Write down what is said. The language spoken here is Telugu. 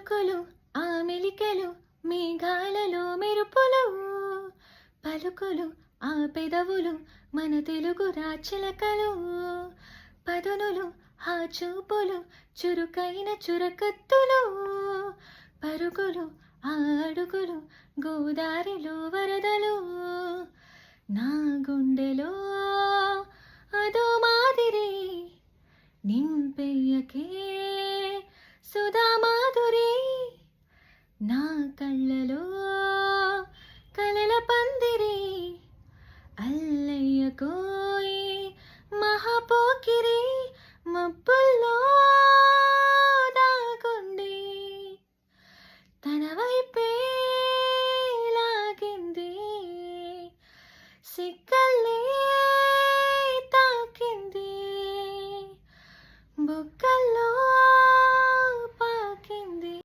పలుకులు ఆ మెలికలు మేఘాలలో మెరుపులు పలుకులు ఆ పెదవులు మన తెలుగు రాచిలకలు పదునులు ఆ చూపులు చురుకైన చురకత్తులు పరుగులు ఆ అడుగులు గోదారిలో వరదలు నా గుండెలో అదో మాదిరి నింపెయ్యకే సుధా మాధురి